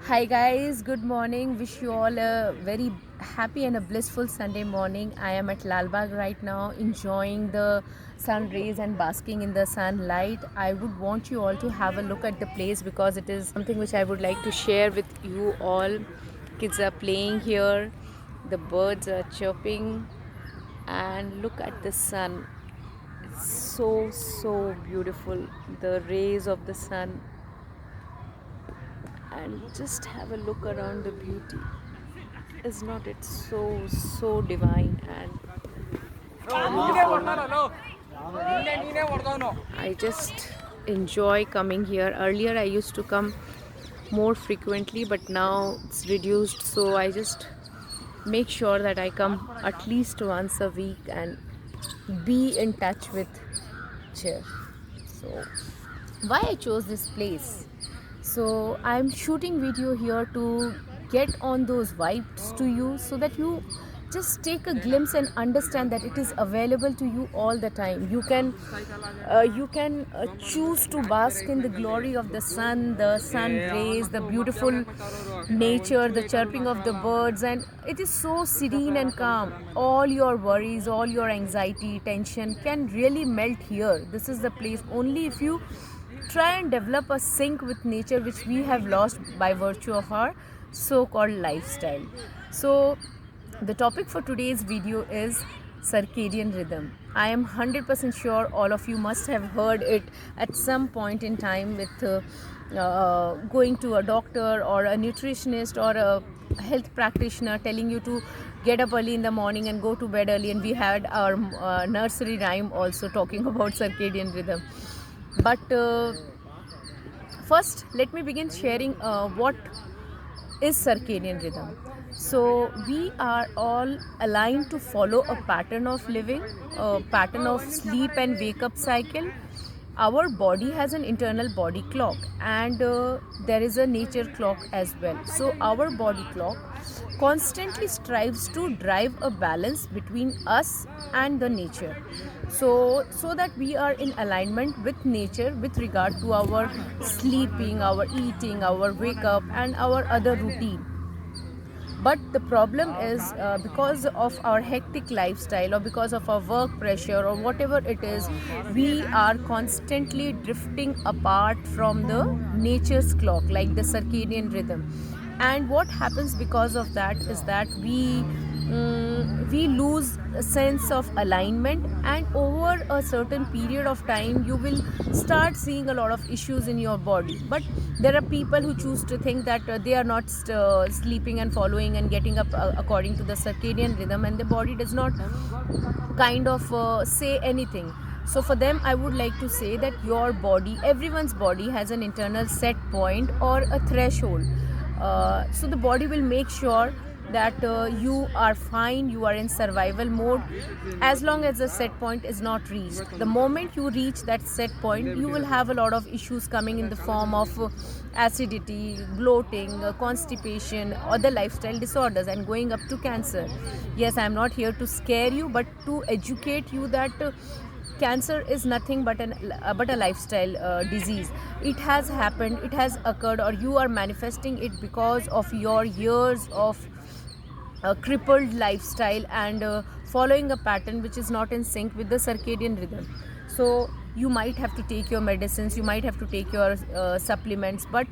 Hi guys, good morning. Wish you all a very happy and a blissful Sunday morning. I am at Lalbagh right now enjoying the sun rays and basking in the sunlight. I would want you all to have a look at the place because it is something which I would like to share with you all. Kids are playing here, the birds are chirping, and look at the sun. It's so beautiful. The rays of the sun, and just have a look around the beauty. Is not it so divine and beautiful? I just enjoy coming here. Earlier I used to come more frequently, but now it's reduced, so I just make sure that I come at least once a week and be in touch with nature. So why I chose this place? So I'm shooting video here to get on those vibes to you so that you just take a glimpse and understand that it is available to you all the time. You can choose to bask in the glory of the sun rays, the beautiful nature, the chirping of the birds, and it is so serene and calm. All your worries, all your anxiety, tension can really melt here. This is the place. Only if you try and develop a sync with nature, which we have lost by virtue of our so-called lifestyle. So the topic for today's video is circadian rhythm. I am 100% sure all of you must have heard it at some point in time with going to a doctor or a nutritionist or a health practitioner telling you to get up early in the morning and go to bed early, and we had our nursery rhyme also talking about circadian rhythm. But first, let me begin sharing what is circadian rhythm. So, we are all aligned to follow a pattern of living, a pattern of sleep and wake up cycle. Our body has an internal body clock, and there is a nature clock as well. So, our body clock constantly strives to drive a balance between us and the nature, so that we are in alignment with nature with regard to our sleeping, our eating, our wake up, and our other routine. But the problem is, because of our hectic lifestyle or because of our work pressure or whatever it is, we are constantly drifting apart from the nature's clock, like the circadian rhythm. And what happens because of that is that we lose a sense of alignment, and over a certain period of time you will start seeing a lot of issues in your body. But there are people who choose to think that they are not sleeping and following and getting up according to the circadian rhythm, and the body does not kind of say anything. So for them, I would like to say that your body, everyone's body, has an internal set point or a threshold. So the body will make sure that you are fine, you are in survival mode, as long as the set point is not reached. The moment you reach that set point, you will have a lot of issues coming in the form of acidity, bloating, constipation, other lifestyle disorders, and going up to cancer. Yes, I am not here to scare you, but to educate you that cancer is nothing but a lifestyle disease. It has happened, it has occurred, or you are manifesting it because of your years of crippled lifestyle and following a pattern which is not in sync with the circadian rhythm. So you might have to take your medicines, you might have to take your supplements, but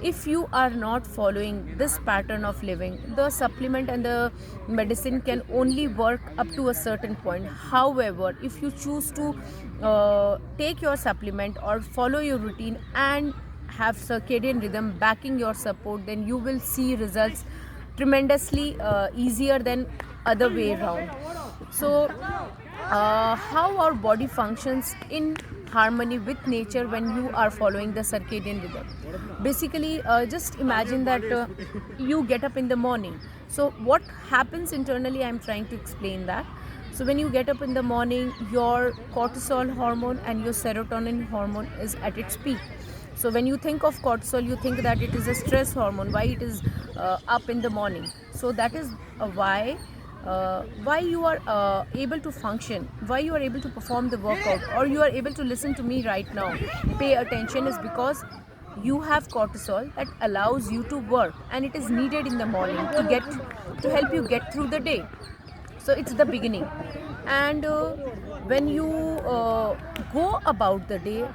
if you are not following this pattern of living, the supplement and the medicine can only work up to a certain point. However, if you choose to take your supplement or follow your routine and have circadian rhythm backing your support, then you will see results tremendously easier than other way around. So how our body functions in harmony with nature when you are following the circadian rhythm. Basically, just imagine that you get up in the morning. So what happens internally, I'm trying to explain that. So when you get up in the morning, your cortisol hormone and your serotonin hormone is at its peak. So when you think of cortisol, you think that it is a stress hormone, why it is up in the morning. So that is why you are able to function, why you are able to perform the workout, or you are able to listen to me right now, pay attention, is because you have cortisol that allows you to work, and it is needed in the morning to help you get through the day. So it's the beginning. And when you go about the day,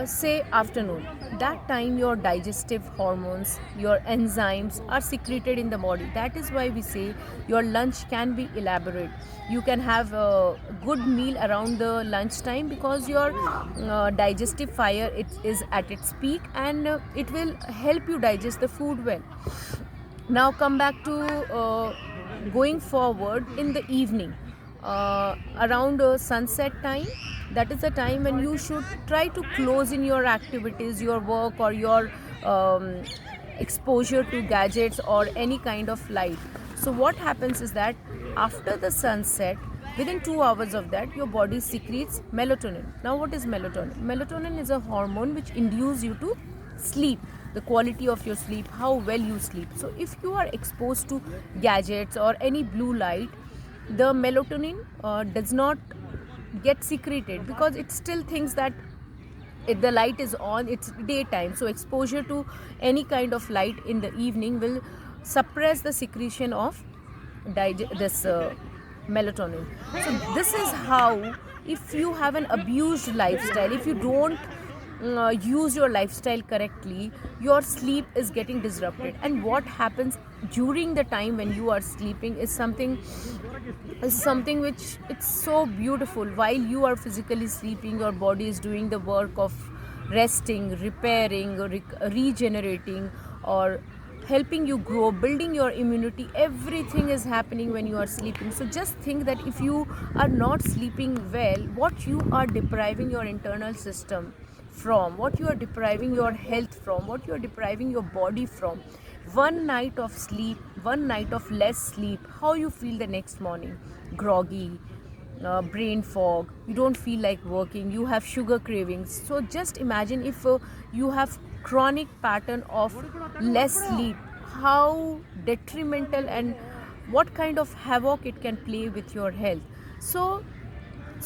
say afternoon, that time your digestive hormones, your enzymes are secreted in the body. That is why we say your lunch can be elaborate. You can have a good meal around the lunchtime, because your digestive fire is at its peak, and it will help you digest the food well. Now come back to going forward in the evening, around sunset time. That is the time when you should try to close in your activities, your work, or your exposure to gadgets or any kind of light. So what happens is that after the sunset, within 2 hours of that, your body secretes melatonin. Now what is melatonin? Melatonin is a hormone which induces you to sleep, the quality of your sleep, how well you sleep. So if you are exposed to gadgets or any blue light, the melatonin does not get secreted, because it still thinks that if the light is on, it's daytime. So exposure to any kind of light in the evening will suppress the secretion of this melatonin. So this is how, if you have an abused lifestyle, if you don't use your lifestyle correctly, your sleep is getting disrupted. And what happens during the time when you are sleeping is something which it's so beautiful. While you are physically sleeping, your body is doing the work of resting, repairing, regenerating, or helping you grow, building your immunity. Everything is happening when you are sleeping. So just think that if you are not sleeping well, what you are depriving your internal system from, what you are depriving your health from, what you are depriving your body from. One night of sleep, one night of less sleep, how you feel the next morning? Groggy, brain fog, you don't feel like working, you have sugar cravings. So just imagine if you have chronic pattern of less sleep, how detrimental and what kind of havoc it can play with your health. So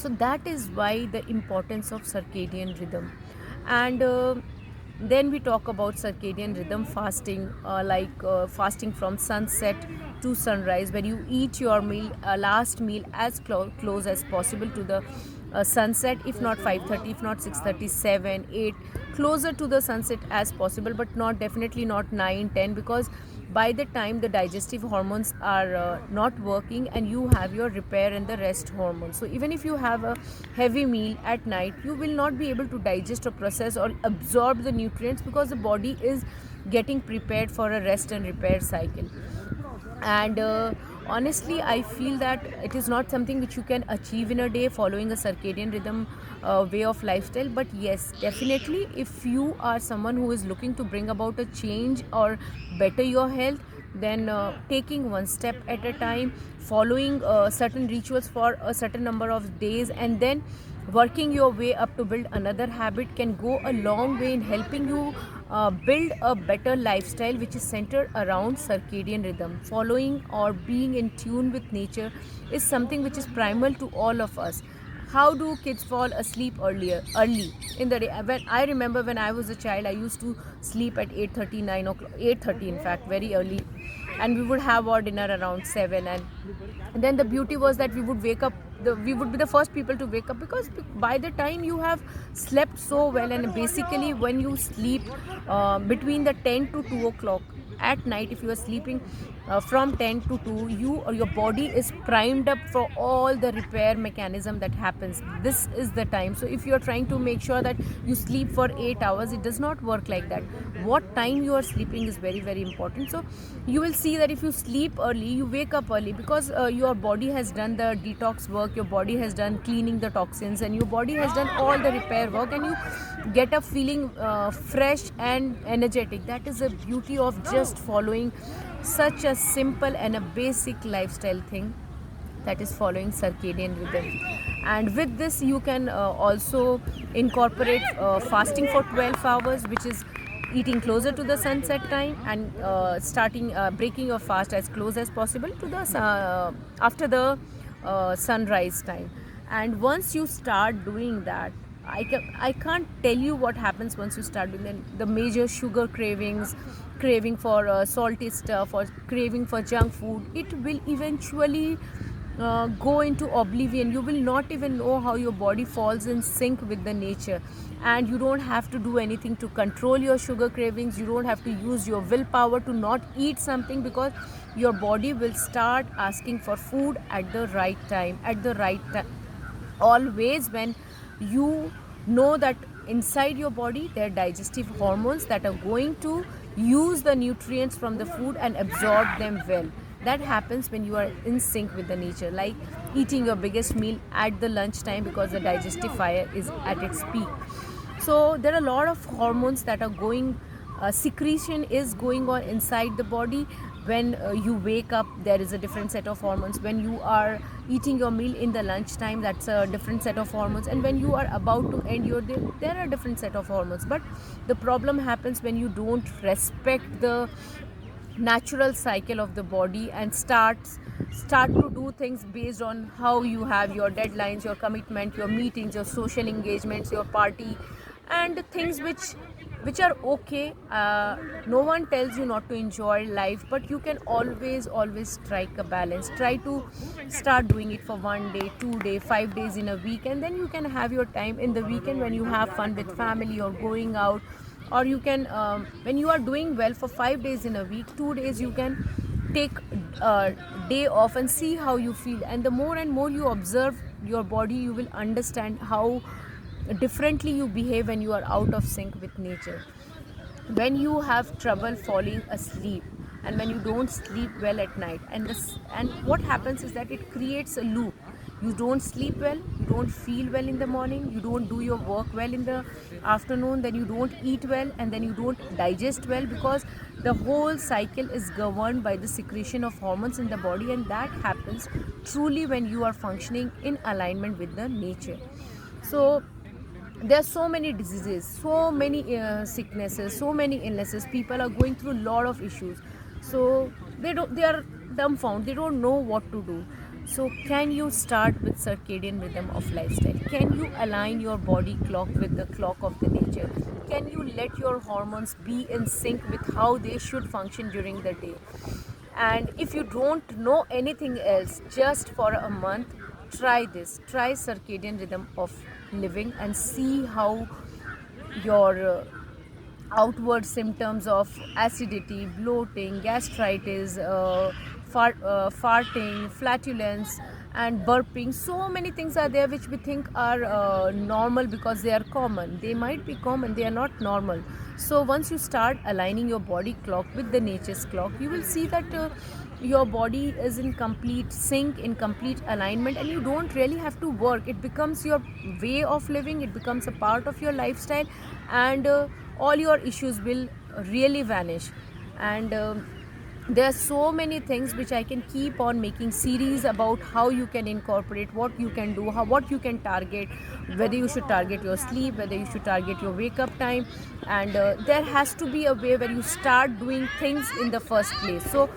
that is why the importance of circadian rhythm. And then we talk about circadian rhythm fasting, fasting from sunset to sunrise, where you eat your meal, last meal, as close as possible to the sunset. If not 5:30, if not 6:30, 7, 8, closer to the sunset as possible, but not, definitely not 9, 10, because by the time the digestive hormones are not working, and you have your repair and the rest hormones. So even if you have a heavy meal at night, you will not be able to digest or process or absorb the nutrients, because the body is getting prepared for a rest and repair cycle. And honestly, I feel that it is not something which you can achieve in a day, following a circadian rhythm way of lifestyle. But yes, definitely, if you are someone who is looking to bring about a change or better your health, then taking one step at a time, following certain rituals for a certain number of days, and then working your way up to build another habit, can go a long way in helping you build a better lifestyle which is centered around circadian rhythm. Following or being in tune with nature is something which is primal to all of us. How do kids fall asleep early in the day? When I remember, when I was a child, I used to sleep at 8:30, 9 o'clock, 8:30 in fact, very early, and we would have our dinner around 7. And then the beauty was that we would wake up, we would be the first people to wake up, because by the time you have slept so well. And basically, when you sleep between the 10 to 2 o'clock at night, if you are sleeping from 10 to 2, you or your body is primed up for all the repair mechanism that happens. This is the time. So if you are trying to make sure that you sleep for 8 hours, it does not work like that. What time you are sleeping is very, very important. So you will see that if you sleep early, you wake up early, because your body has done the detox work, your body has done cleaning the toxins, and your body has done all the repair work, and you get up feeling fresh and energetic. That is the beauty of just following such a simple and a basic lifestyle thing, that is following circadian rhythm. And with this, you can also incorporate fasting for 12 hours, which is eating closer to the sunset time, and starting breaking your fast as close as possible to the after the sunrise time. And once you start doing that, I can't tell you what happens once you start doing the major sugar cravings, craving for salty stuff, or craving for junk food. It will eventually go into oblivion. You will not even know how your body falls in sync with the nature, and you don't have to do anything to control your sugar cravings. You don't have to use your willpower to not eat something, because your body will start asking for food at the right time, always when you know that inside your body there are digestive hormones that are going to use the nutrients from the food and absorb them well. That happens when you are in sync with the nature, like eating your biggest meal at the lunch time, because the digestive fire is at its peak. So there are a lot of hormones that are going, secretion is going on inside the body. When you wake up, there is a different set of hormones. When you are eating your meal in the lunchtime, that's a different set of hormones. And when you are about to end your day, there are different set of hormones. But the problem happens when you don't respect the natural cycle of the body and start to do things based on how you have your deadlines, your commitment, your meetings, your social engagements, your party, and things which are okay. No one tells you not to enjoy life, but you can always strike a balance. Try to start doing it for 1 day, 2 day, 5 days in a week, and then you can have your time in the weekend when you have fun with family or going out. Or you can, when you are doing well for 5 days in a week, 2 days you can take a day off and see how you feel. And the more and more you observe your body, you will understand how differently you behave when you are out of sync with nature. When you have trouble falling asleep, and when you don't sleep well at night, and what happens is that it creates a loop. You don't sleep well, you don't feel well in the morning, you don't do your work well in the afternoon, then you don't eat well, and then you don't digest well, because the whole cycle is governed by the secretion of hormones in the body. And that happens truly when you are functioning in alignment with the nature. So there are so many diseases, so many sicknesses, so many illnesses. People are going through a lot of issues, so they are dumbfounded, they don't know what to do. So can you start with circadian rhythm of lifestyle? Can you align your body clock with the clock of the nature? Can you let your hormones be in sync with how they should function during the day? And if you don't know anything else, just for a month, try this. Try circadian rhythm of living and see how your outward symptoms of acidity, bloating, gastritis, farting, flatulence, and burping. So many things are there which we think are normal because they are common. They might be common, they are not normal. So once you start aligning your body clock with the nature's clock, you will see that your body is in complete sync, in complete alignment, and you don't really have to work. It becomes your way of living, it becomes a part of your lifestyle, and all your issues will really vanish. And there are so many things which I can keep on making series about how you can incorporate, what you can do, what you can target, whether you should target your sleep, whether you should target your wake up time. And there has to be a way where you start doing things in the first place. So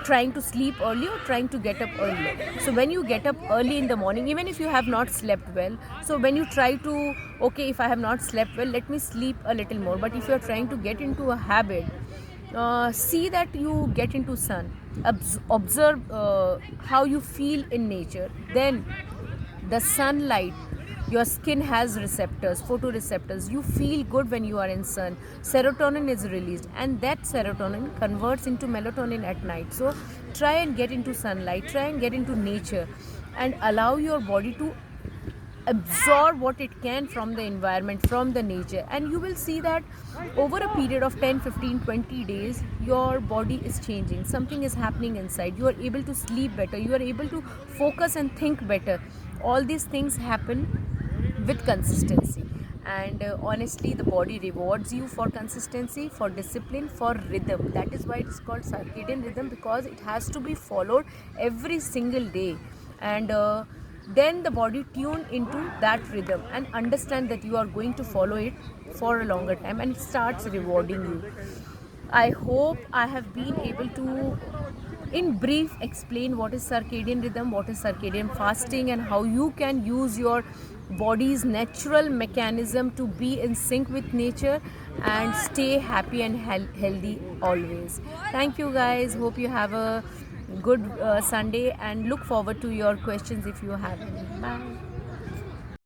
trying to sleep early or trying to get up early. So when you get up early in the morning, even if you have not slept well, so when you try to, okay, if I have not slept well, let me sleep a little more. But if you are trying to get into a habit, see that you get into sun, observe how you feel in nature. Then the sunlight, your skin has receptors, photoreceptors. You feel good when you are in sun. Serotonin is released, and that serotonin converts into melatonin at night. So try and get into sunlight, try and get into nature, and allow your body to absorb what it can from the environment, from the nature. And you will see that over a period of 10, 15, 20 days, your body is changing. Something is happening inside. You are able to sleep better, you are able to focus and think better. All these things happen with consistency. And honestly, the body rewards you for consistency, for discipline, for rhythm. That is why it is called circadian rhythm, because it has to be followed every single day. And then the body tune into that rhythm and understand that you are going to follow it for a longer time, and it starts rewarding you. I hope I have been able to, in brief, explain what is circadian rhythm, what is circadian fasting, and how you can use your body's natural mechanism to be in sync with nature and stay happy and healthy always. Thank you guys. Hope you have a good Sunday and look forward to your questions if you have any. Bye.